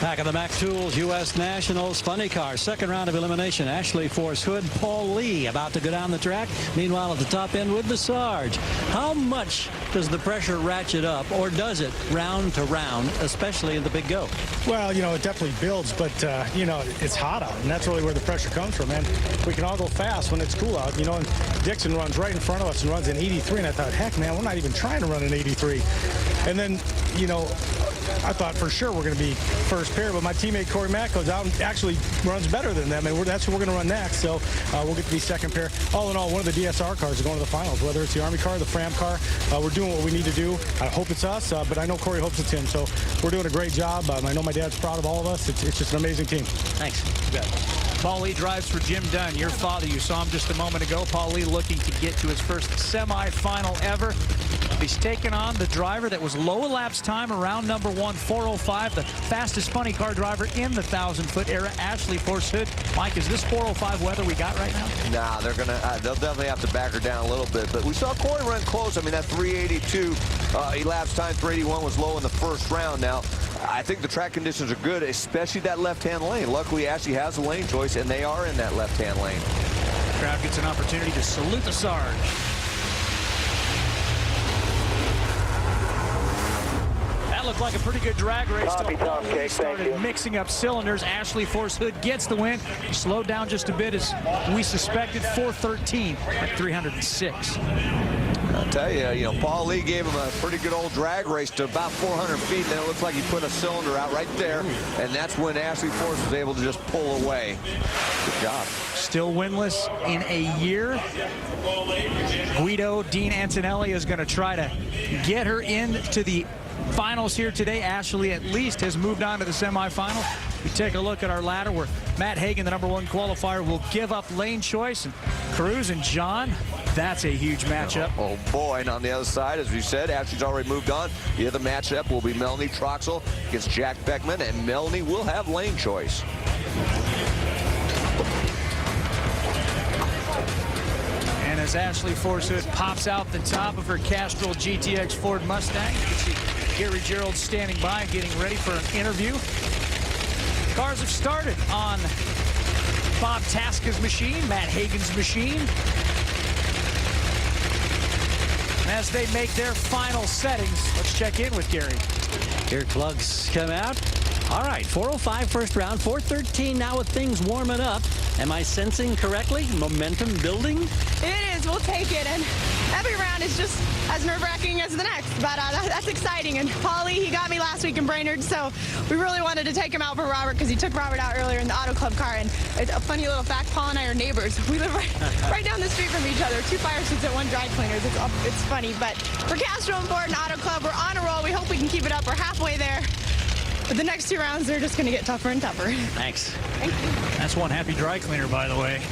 Back of the Mac Tools U.S. Nationals funny car. Second round of elimination. Ashley Force Hood, Paul Lee about to go down the track. Meanwhile, at the top end with the Sarge. How much does the pressure ratchet up, or does it round to round, especially in the big go? Well, you know, it definitely builds, but, you know, it's hot out, and that's really where the pressure comes from, man. We can all go fast when it's cool out, you know, and Dixon runs right in front of us and runs an 83, and I thought, heck, man, we're not even trying to run an 83. And then, you know, I thought for sure we're going to be first pair, but my teammate Corey Mack goes out and actually runs better than them, and that's what we're going to run next. So we'll get to be second pair. All in all, one of the DSR cars is going to the finals, whether it's the Army car or the Fram car. We're doing what we need to do. I hope it's us, but I know Corey hopes it's him. So we're doing a great job. I know my dad's proud of all of us. It's just an amazing team. Thanks. You bet. Paul Lee drives for Jim Dunn, your father. You saw him just a moment ago. Paul Lee looking to get to his first semifinal ever. He's taken on the driver that was low elapsed time around number 1, 4:05, the fastest funny car driver in the 1,000-foot era, Ashley Force Hood. Mike, is this 4:05 weather we got right now? Nah, they'll definitely have to back her down a little bit. But we saw Corey run close. I mean, that 382 elapsed time, 381 was low in the first round. Now, I think the track conditions are good, especially that left-hand lane. Luckily, Ashley has a lane choice, and they are in that left-hand lane. The crowd gets an opportunity to salute the Sarge. That looked like a pretty good drag race. Started mixing up cylinders. Ashley Force Hood gets the win. He slowed down just a bit, as we suspected. 4:13 at 306. I'll tell you, you know, Paul Lee gave him a pretty good old drag race to about 400 feet. Then it looks like he put a cylinder out right there, and that's when Ashley Force was able to just pull away. Good job. Still winless in a year. Guido Dean Antonelli is going to try to get her into the finals here today. Ashley at least has moved on to the semifinal. We take a look at our ladder where Matt Hagan, the #1 qualifier, will give up lane choice. And Cruz and John, that's a huge matchup. Oh boy, and on the other side, as we said, Ashley's already moved on. The other matchup will be Melanie Troxel against Jack Beckman, and Melanie will have lane choice. And as Ashley Force Hood pops out the top of her Castrol GTX Ford Mustang, you can see Gary Gerald standing by, getting ready for an interview. Cars have started on Bob Tasca's machine, Matt Hagan's machine. And as they make their final settings, let's check in with Gary. Here plugs come out. All right, 4:05 first round, 4:13 now with things warming up. Am I sensing correctly? Momentum building? It is. We'll take it. And every round is just as nerve-wracking as the next. But that's exciting. And Paulie, he got me last week in Brainerd, so we really wanted to take him out for Robert because he took Robert out earlier in the Auto Club car. And it's a funny little fact, Paul and I are neighbors. We live right down the street from each other. 2 fire suits at 1 dry cleaners. It's funny. But for Castrol and Ford and Auto Club, we're on a roll. We hope we can keep it up. We're halfway there. But the next 2 rounds, they're just going to get tougher and tougher. Thanks. Thank you. That's one happy dry cleaner, by the way.